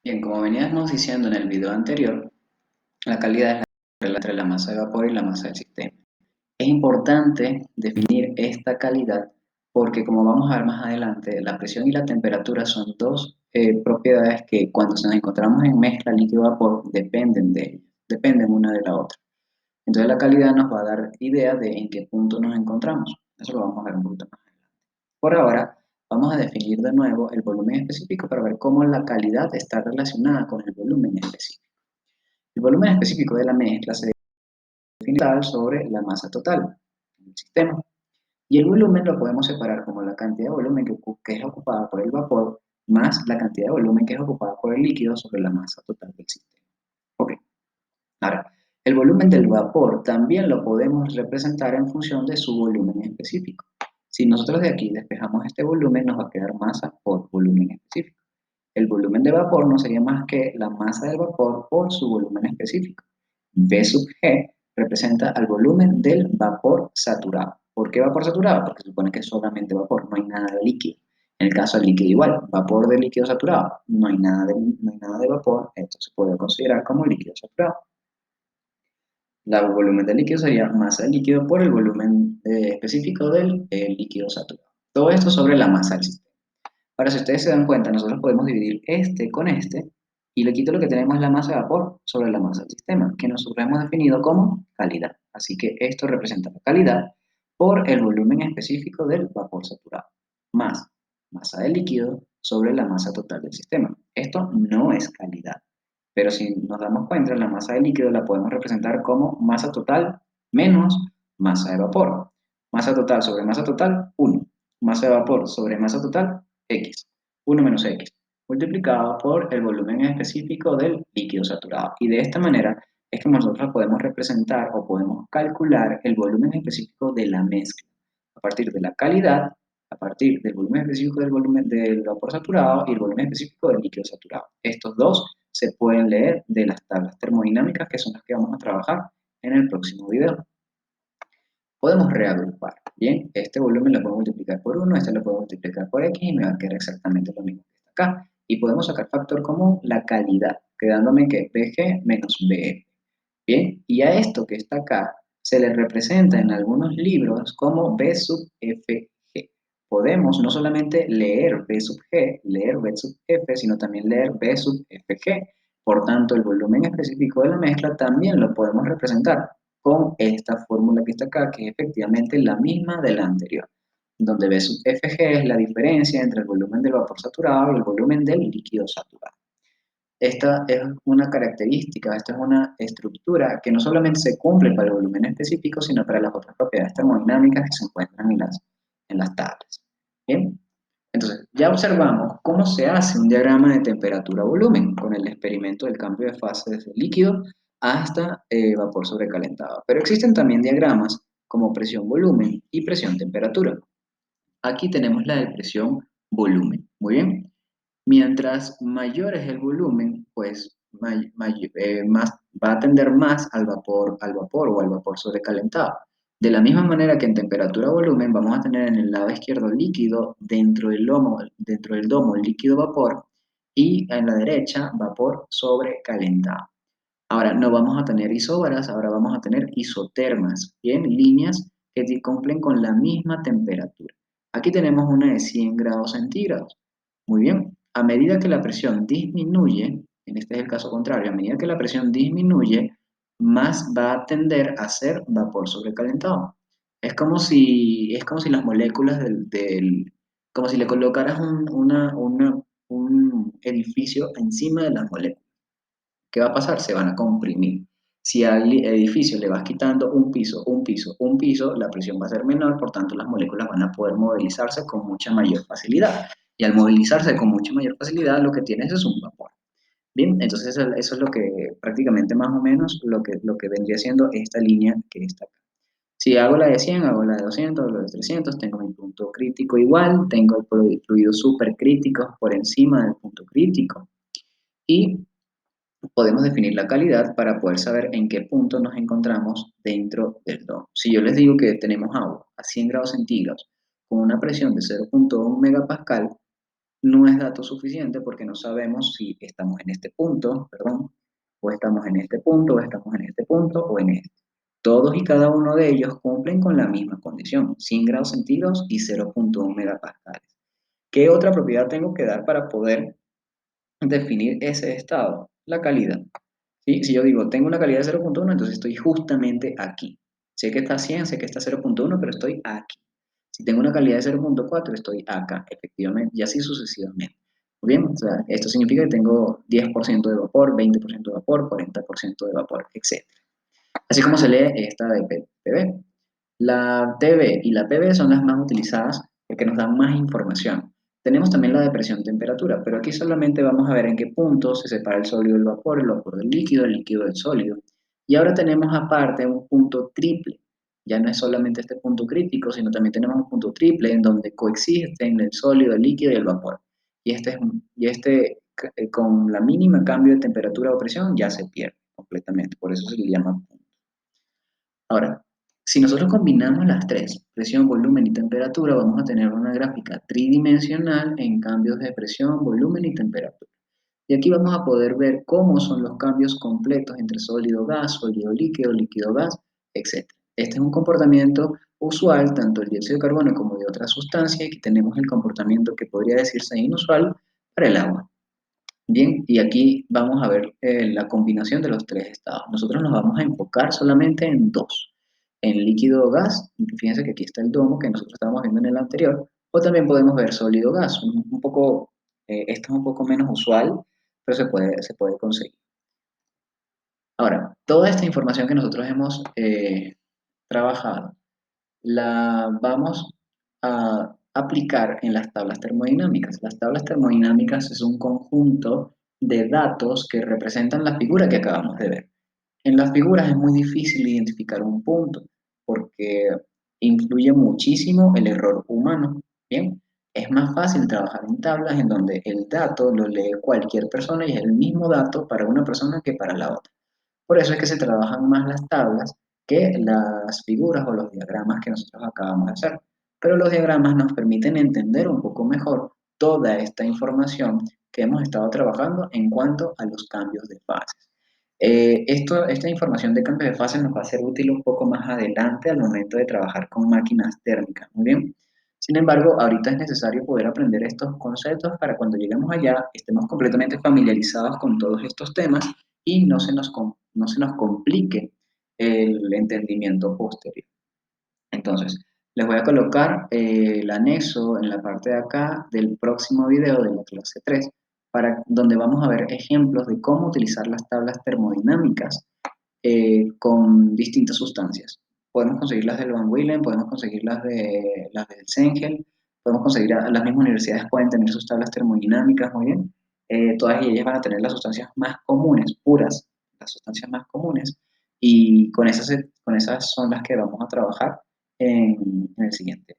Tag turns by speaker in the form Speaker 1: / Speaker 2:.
Speaker 1: Bien, como veníamos diciendo en el video anterior, la calidad es la relación entre la masa de vapor y la masa del sistema. Es importante definir esta calidad porque, como vamos a ver más adelante, la presión y la temperatura son dos propiedades que cuando nos encontramos en mezcla líquido-vapor dependen una de la otra. Entonces la calidad nos va a dar idea de en qué punto nos encontramos. Eso lo vamos a ver un poquito más adelante. Por ahora, vamos a definir de nuevo el volumen específico para ver cómo la calidad está relacionada con el volumen específico. El volumen específico de la mezcla se define tal sobre la masa total del sistema. Y el volumen lo podemos separar como la cantidad de volumen que es ocupada por el vapor más la cantidad de volumen que es ocupada por el líquido sobre la masa total del sistema. Ok, ahora, el volumen del vapor también lo podemos representar en función de su volumen específico. Si nosotros de aquí despejamos este volumen, nos va a quedar masa por volumen específico. El volumen de vapor no sería más que la masa del vapor por su volumen específico. V sub G representa al volumen del vapor saturado. ¿Por qué vapor saturado? Porque se supone que es solamente vapor, no hay nada de líquido. En el caso del líquido igual, vapor de líquido saturado, no hay nada de vapor, esto se puede considerar como líquido saturado. El volumen del líquido sería masa del líquido por el volumen específico del líquido saturado. Todo esto sobre la masa del sistema. Ahora, si ustedes se dan cuenta, nosotros podemos dividir este con este y le quito lo que tenemos la masa de vapor sobre la masa del sistema, que nosotros hemos definido como calidad. Así que esto representa la calidad por el volumen específico del vapor saturado, más masa de líquido sobre la masa total del sistema. Esto no es calidad, pero si nos damos cuenta, la masa de líquido la podemos representar como masa total menos masa de vapor. Masa total sobre masa total, 1. Masa de vapor sobre masa total, X, 1 menos X, multiplicado por el volumen específico del líquido saturado. Y de esta manera es que nosotros podemos representar o podemos calcular el volumen específico de la mezcla a partir de la calidad, a partir del volumen específico del volumen del vapor saturado y el volumen específico del líquido saturado. Estos dos se pueden leer de las tablas termodinámicas, que son las que vamos a trabajar en el próximo video. Podemos reagrupar. Bien, este volumen lo puedo multiplicar por 1, este lo puedo multiplicar por X y me va a quedar exactamente lo mismo que está acá. Y podemos sacar factor común, la calidad, quedándome que BG menos BF. Bien, y a esto que está acá se le representa en algunos libros como B sub FG. Podemos no solamente leer B sub G, leer B sub F, sino también leer B sub FG. Por tanto, el volumen específico de la mezcla también lo podemos representar con esta fórmula que está acá, que es efectivamente la misma de la anterior, donde B sub Fg es la diferencia entre el volumen del vapor saturado y el volumen del líquido saturado. Esta es una característica, esta es una estructura que no solamente se cumple para el volumen específico, sino para las otras propiedades termodinámicas que se encuentran en las tablas. ¿Bien? Entonces, ya observamos cómo se hace un diagrama de temperatura-volumen con el experimento del cambio de fase desde líquido hasta vapor sobrecalentado. Pero existen también diagramas como presión-volumen y presión-temperatura. Aquí tenemos la de presión-volumen. Muy bien. Mientras mayor es el volumen, pues más, va a tender más al vapor o al vapor sobrecalentado. De la misma manera que en temperatura-volumen vamos a tener en el lado izquierdo líquido dentro del domo líquido vapor y en la derecha vapor sobrecalentado. Ahora no vamos a tener isóbaras, ahora vamos a tener isotermas, ¿bien? Líneas que cumplen con la misma temperatura. Aquí tenemos una de 100 grados centígrados. Muy bien, a medida que la presión disminuye, en este es el caso contrario, a medida que la presión disminuye, más va a tender a ser vapor sobrecalentado. Es como si las moléculas como si le colocaras un edificio encima de las moléculas. ¿Qué va a pasar? Se van a comprimir. Si al edificio le vas quitando un piso, un piso, un piso, la presión va a ser menor, por tanto las moléculas van a poder movilizarse con mucha mayor facilidad. Y al movilizarse con mucha mayor facilidad, lo que tienes es un vapor. Bien, entonces eso es lo que prácticamente más o menos lo que vendría siendo esta línea que está acá. Si hago la de 100, hago la de 200, hago la de 300, tengo mi punto crítico igual, tengo fluidos supercríticos por encima del punto crítico. Y podemos definir la calidad para poder saber en qué punto nos encontramos dentro del domo. Si yo les digo que tenemos agua a 100 grados centígrados con una presión de 0.1 megapascal, no es dato suficiente porque no sabemos si estamos en este punto, perdón, o estamos en este punto, o estamos en este punto, o en este. Todos y cada uno de ellos cumplen con la misma condición, 100 grados centígrados y 0,1 megapascales. ¿Qué otra propiedad tengo que dar para poder definir ese estado? La calidad. ¿Sí? Si yo digo, tengo una calidad de 0,1, entonces estoy justamente aquí. Sé que está a 100, sé que está a 0,1, pero estoy aquí. Si tengo una calidad de 0,4, estoy acá, efectivamente, y así sucesivamente. Muy bien, o sea, esto significa que tengo 10% de vapor, 20% de vapor, 40% de vapor, etc. Así como se lee esta de PV. La TB y la PV son las más utilizadas porque nos dan más información. Tenemos también la de presión-temperatura, pero aquí solamente vamos a ver en qué punto se separa el sólido del vapor, el vapor del líquido, el líquido del sólido. Y ahora tenemos aparte un punto triple. Ya no es solamente este punto crítico, sino también tenemos un punto triple en donde coexisten el sólido, el líquido y el vapor. Y con la mínima cambio de temperatura o presión ya se pierde completamente, por eso se le llama punto. Ahora, si nosotros combinamos las tres, presión, volumen y temperatura, vamos a tener una gráfica tridimensional en cambios de presión, volumen y temperatura. Y aquí vamos a poder ver cómo son los cambios completos entre sólido-gas, sólido-líquido, líquido-gas, etc. Este es un comportamiento usual, tanto el dióxido de carbono como de otras sustancias, y aquí tenemos el comportamiento que podría decirse inusual para el agua. Bien, y aquí vamos a ver la combinación de los tres estados. Nosotros nos vamos a enfocar solamente en dos, en líquido o gas. Fíjense que aquí está el domo que nosotros estábamos viendo en el anterior, o también podemos ver sólido gas. Esto es un poco menos usual, pero se puede conseguir. Ahora, toda esta información que nosotros hemos trabajado, la vamos a aplicar en las tablas termodinámicas. Las tablas termodinámicas es un conjunto de datos que representan la figura que acabamos de ver. En las figuras es muy difícil identificar un punto porque influye muchísimo el error humano. Bien, es más fácil trabajar en tablas en donde el dato lo lee cualquier persona y es el mismo dato para una persona que para la otra. Por eso es que se trabajan más las tablas que las figuras o los diagramas que nosotros acabamos de hacer. Pero los diagramas nos permiten entender un poco mejor toda esta información que hemos estado trabajando en cuanto a los cambios de fases. Esta información de cambios de fases nos va a ser útil un poco más adelante al momento de trabajar con máquinas térmicas. Muy bien. Sin embargo, ahorita es necesario poder aprender estos conceptos para cuando lleguemos allá estemos completamente familiarizados con todos estos temas y no se nos complique el entendimiento posterior. Entonces, les voy a colocar el anexo en la parte de acá del próximo video de la clase 3, donde vamos a ver ejemplos de cómo utilizar las tablas termodinámicas con distintas sustancias. Podemos conseguir las del Van Willen, podemos conseguir las del Sengel, podemos conseguir, las mismas universidades pueden tener sus tablas termodinámicas, muy bien. Todas ellas van a tener las sustancias más comunes, puras, las sustancias más comunes, y con esas son las que vamos a trabajar en el siguiente